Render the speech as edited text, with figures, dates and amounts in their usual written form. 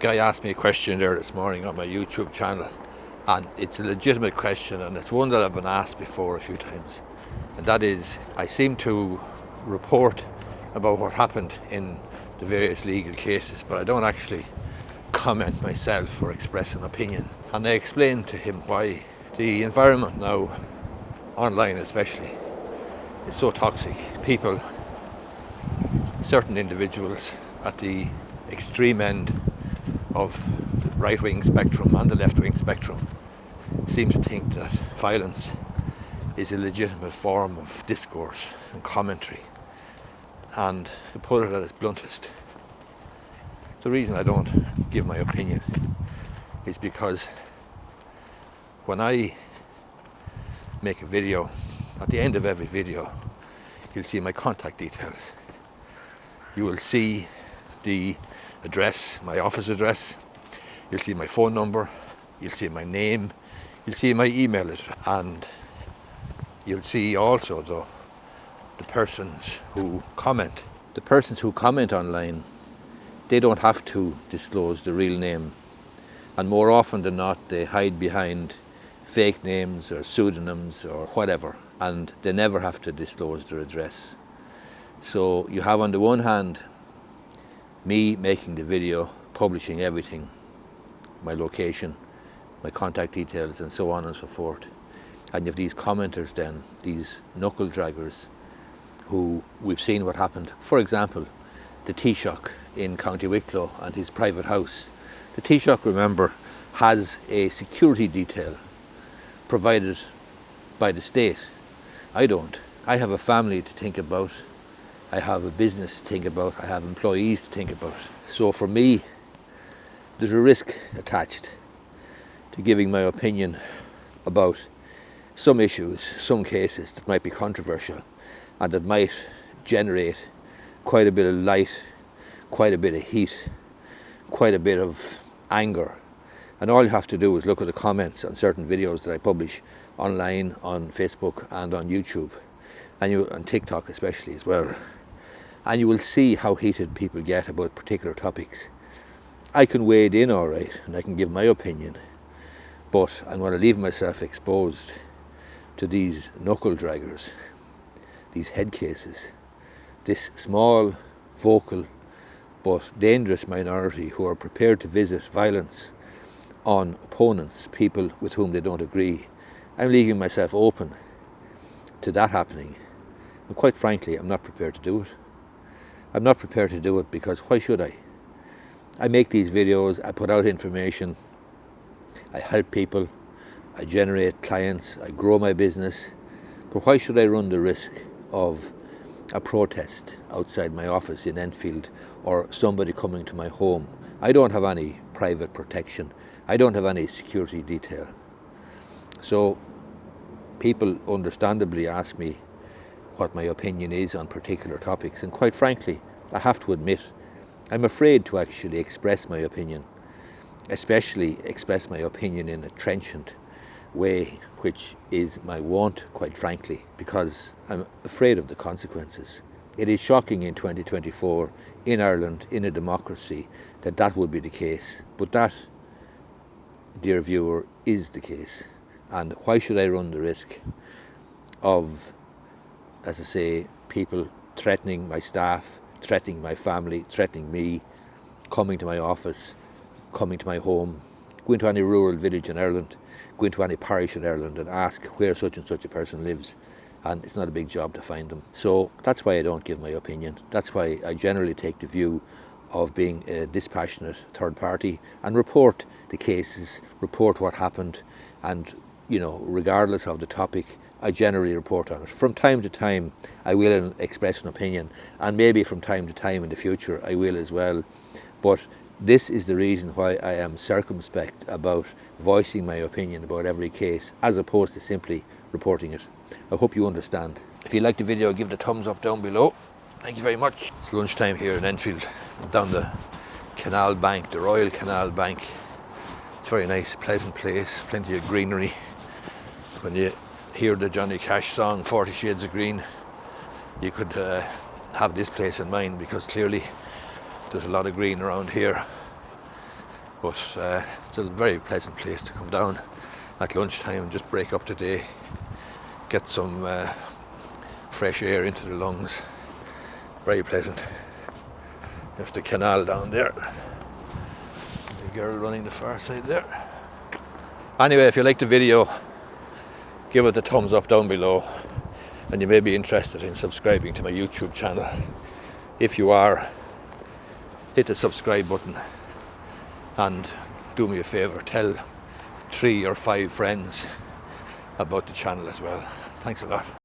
Guy asked me a question there this morning on my YouTube channel, and it's a legitimate question, and it's one that I've been asked before a few times. And that is, I seem to report about what happened in the various legal cases, but I don't actually comment myself or express an opinion. And I explained to him why the environment now, online especially, is so toxic. People, certain individuals at the extreme end of the right-wing spectrum and the left-wing spectrum seem to think that violence is a legitimate form of discourse and commentary. And to put it at its bluntest, the reason I don't give my opinion is because when I make a video, at the end of every video, you'll see my contact details. You will see the address, my office address. You'll see my phone number. You'll see my name. You'll see my email address. And you'll see also, though, the persons who comment. The persons who comment online, they don't have to disclose the real name. And more often than not, they hide behind fake names or pseudonyms or whatever. And they never have to disclose their address. So you have on the one hand me making the video, publishing everything, my location, my contact details and so on and so forth. And you have these commenters then, these knuckle draggers who we've seen what happened. For example, the Taoiseach in County Wicklow and his private house. The Taoiseach, remember, has a security detail provided by the state. I don't. I have a family to think about. I have a business to think about. I have employees to think about. So for me, there's a risk attached to giving my opinion about some issues, some cases that might be controversial and that might generate quite a bit of light, quite a bit of heat, quite a bit of anger. And all you have to do is look at the comments on certain videos that I publish online, on Facebook and on YouTube, and on TikTok especially as well. And you will see how heated people get about particular topics. I can wade in all right, and I can give my opinion, but I'm going to leave myself exposed to these knuckle draggers, these head cases, this small, vocal, but dangerous minority who are prepared to visit violence on opponents, people with whom they don't agree. I'm leaving myself open to that happening. And quite frankly, I'm not prepared to do it. I'm not prepared to do it because why should I? I make these videos, I put out information, I help people, I generate clients, I grow my business. But why should I run the risk of a protest outside my office in Enfield or somebody coming to my home? I don't have any private protection. I don't have any security detail. So people understandably ask me what my opinion is on particular topics, and quite frankly, I have to admit, I'm afraid to actually express my opinion, especially express my opinion in a trenchant way, which is my want, quite frankly, because I'm afraid of the consequences. It is shocking in 2024, in Ireland, in a democracy, that would be the case. But that, dear viewer, is the case. And why should I run the risk of, as I say, people threatening my staff, threatening my family, threatening me, coming to my office, coming to my home, going to any rural village in Ireland, going to any parish in Ireland and ask where such and such a person lives, and it's not a big job to find them. So that's why I don't give my opinion. That's why I generally take the view of being a dispassionate third party and report the cases, report what happened, and regardless of the topic, I generally report on it. From time to time, I will express an opinion, and maybe from time to time in the future, I will as well. But this is the reason why I am circumspect about voicing my opinion about every case, as opposed to simply reporting it. I hope you understand. If you like the video, give it a thumbs up down below. Thank you very much. It's lunchtime here in Enfield, down the canal bank, the Royal Canal Bank. It's a very nice, pleasant place, plenty of greenery. When you hear the Johnny Cash song, 40 Shades of Green, you could have this place in mind, because clearly there's a lot of green around here. But it's a very pleasant place to come down at lunchtime and just break up the day, get some fresh air into the lungs. Very pleasant. There's the canal down there. The girl running the far side there. Anyway, if you like the video, give it a thumbs up down below, and you may be interested in subscribing to my YouTube channel. If you are, hit the subscribe button and do me a favour, tell 3 or 5 friends about the channel as well. Thanks a lot.